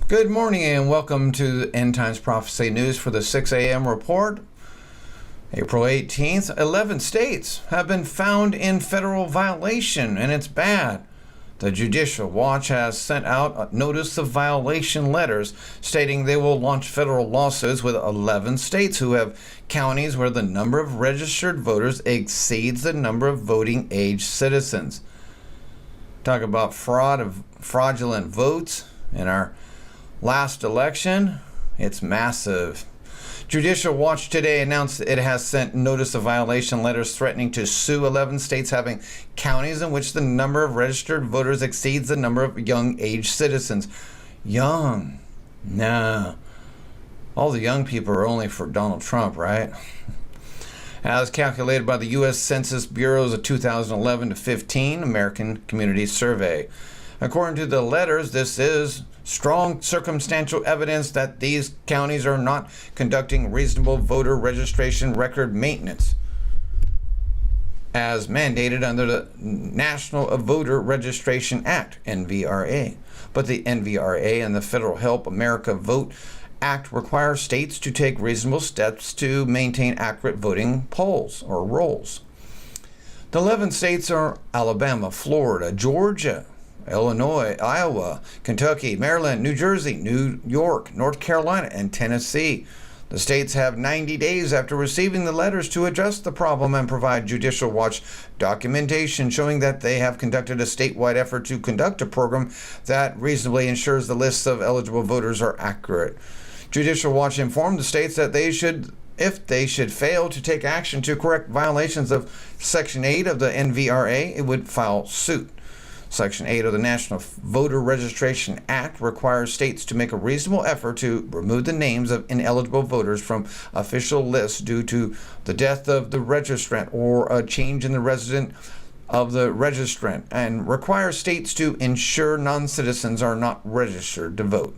Good morning and welcome to End Times Prophecy News for the 6 a.m. report. April 18th, 11 states have been found in federal violation, and it's bad. The Judicial Watch has sent out a notice of violation letters stating they will launch federal lawsuits with 11 states who have counties where the number of registered voters exceeds the number of voting age citizens. Talk about fraudulent votes in our last election. It's massive. Judicial Watch today announced it has sent notice of violation letters threatening to sue 11 states having counties in which the number of registered voters exceeds the number of young age citizens. Young? No. All the young people are only for Donald Trump, right? As calculated by the U.S. Census Bureau's 2011 to 15 American Community Survey. According to the letters, this is strong circumstantial evidence that these counties are not conducting reasonable voter registration record maintenance as mandated under the National Voter Registration Act, NVRA. But the NVRA and the Federal Help America Vote Act require states to take reasonable steps to maintain accurate voting polls or rolls. The 11 states are Alabama, Florida, Georgia, Illinois, Iowa, Kentucky, Maryland, New Jersey, New York, North Carolina, and Tennessee. The states have 90 days after receiving the letters to address the problem and provide Judicial Watch documentation showing that they have conducted a statewide effort to conduct a program that reasonably ensures the lists of eligible voters are accurate. Judicial Watch informed the states that if they should fail to take action to correct violations of Section 8 of the NVRA, it would file suit. Section 8 of the National Voter Registration Act requires states to make a reasonable effort to remove the names of ineligible voters from official lists due to the death of the registrant or a change in the resident of the registrant, and requires states to ensure non-citizens are not registered to vote.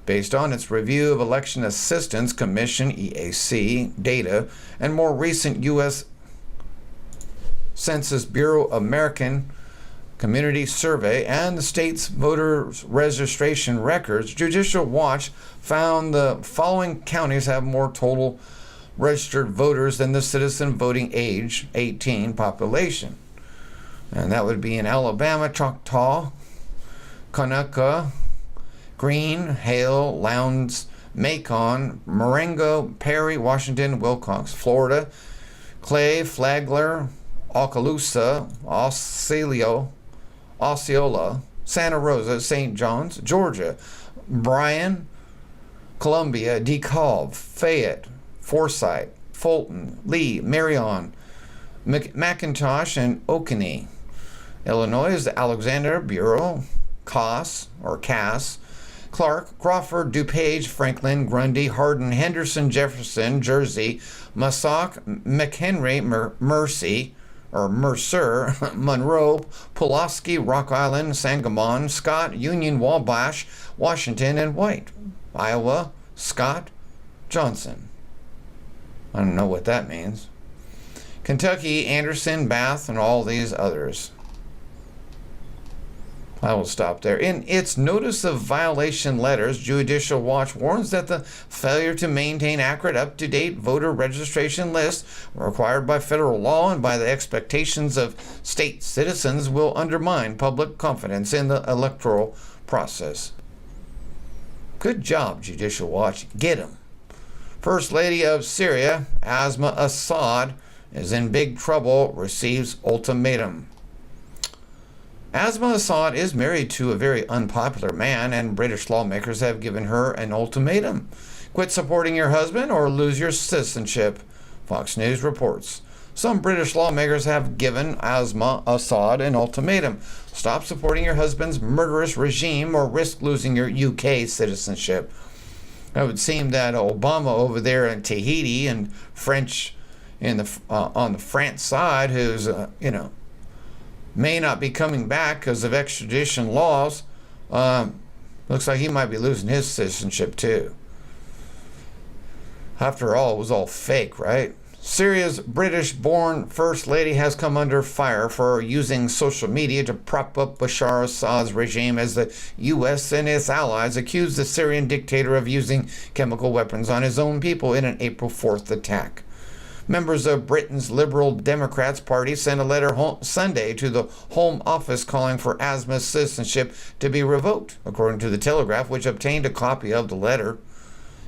Based on its review of Election Assistance Commission, EAC, data, and more recent U.S. Census Bureau American Community Survey and the state's voter registration records, Judicial Watch found the following counties have more total registered voters than the citizen voting age 18 population. And that would be in Alabama, Choctaw, Conecuh, Greene, Hale, Lowndes, Macon, Marengo, Perry, Washington, Wilcox, Florida, Clay, Flagler, Okaloosa, Osceola, Santa Rosa, St. John's, Georgia, Bryan, Columbia, DeKalb, Fayette, Forsyth, Fulton, Lee, Marion, McIntosh, and Oconee. Illinois is the Alexander, Bureau, Cass, Clark, Crawford, DuPage, Franklin, Grundy, Hardin, Henderson, Jefferson, Jersey, Massac, McHenry, Mercer, Monroe, Pulaski, Rock Island, Sangamon, Scott, Union, Wabash, Washington, and White. Iowa, Scott, Johnson. I don't know what that means. Kentucky, Anderson, Bath, and all these others. I will stop there. In its notice of violation letters, Judicial Watch warns that the failure to maintain accurate, up-to-date voter registration lists required by federal law and by the expectations of state citizens will undermine public confidence in the electoral process. Good job, Judicial Watch. Get 'em. First Lady of Syria, Asma Assad, is in big trouble, receives ultimatum. Asma Assad is married to a very unpopular man, and British lawmakers have given her an ultimatum. Quit supporting your husband or lose your citizenship, Fox News reports. Some British lawmakers have given Asma Assad an ultimatum. Stop supporting your husband's murderous regime or risk losing your UK citizenship. It would seem that Obama over there in Tahiti and French on the France side, who's, may not be coming back because of extradition laws. Looks like he might be losing his citizenship too. After all, it was all fake, right? Syria's British-born First Lady has come under fire for using social media to prop up Bashar Assad's regime as the U.S. and its allies accused the Syrian dictator of using chemical weapons on his own people in an April 4th attack. Members of Britain's Liberal Democrats Party sent a letter Sunday to the Home Office calling for Asma's citizenship to be revoked, according to the Telegraph, which obtained a copy of the letter.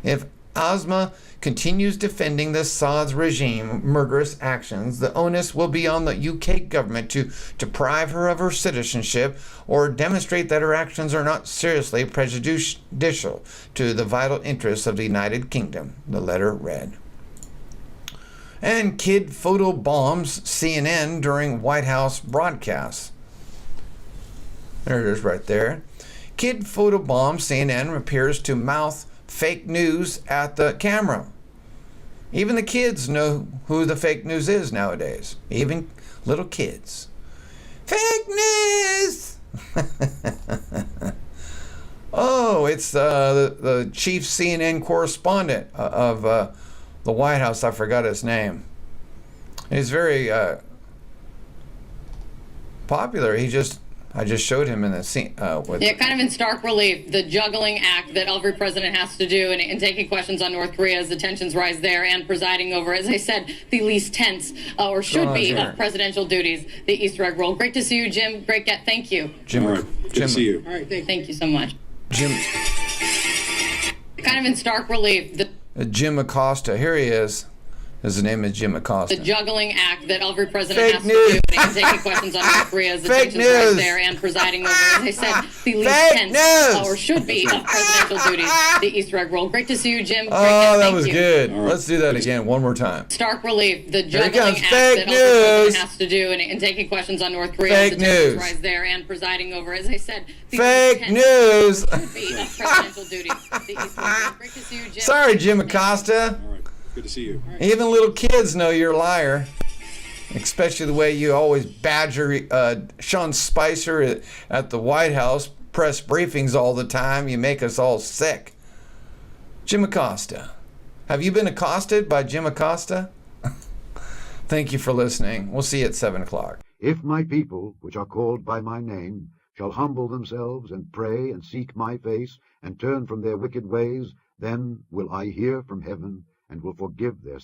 If Asma continues defending the Assad's regime murderous actions, the onus will be on the UK government to deprive her of her citizenship or demonstrate that her actions are not seriously prejudicial to the vital interests of the United Kingdom, the letter read. And kid photo bombs CNN during White House broadcasts. There it is right there. Kid photo bombs CNN appears to mouth fake news at the camera. Even the kids know who the fake news is nowadays. Even little kids. Fake news! Oh, it's the chief CNN correspondent of the White House. I forgot his name. He's very popular. I just showed him in the scene. Kind of in stark relief, the juggling act that every president has to do in taking questions on North Korea as the tensions rise there and presiding over, as I said, the least tense or should be of presidential duties, the Easter egg roll. Great to see you, Jim. Great get. Thank you. Jim, All right. Good to see you. All right. Thank you so much. Jim. Kind of in stark relief. Jim Acosta. Here he is. His name is Jim Acosta. The juggling act that every president Fake has news. to do in taking questions on North Korea as the Fake tensions rise news. there and presiding over, as I said, the least Fake tense news. or should be of presidential duties, the Easter egg roll. Great to see you, Jim. Great Oh, that Thank was you. good. All right. Let's do that again one more time. Stark relief, the Here it juggling comes. act Fake that every president news. has to do in taking questions on North Korea Fake as the tensions news. rise there and presiding over, as I said, the Fake least tense news. or should be of presidential duties, the Easter egg roll. Great to see you, Jim. Sorry, Jim Acosta. All right. Good to see you. Even little kids know you're a liar. Especially the way you always badger Sean Spicer at the White House press briefings all the time. You make us all sick. Jim Acosta. Have you been accosted by Jim Acosta? Thank you for listening. We'll see you at 7 o'clock. If my people, which are called by my name, shall humble themselves and pray and seek my face and turn from their wicked ways, then will I hear from heaven and will forgive their sins.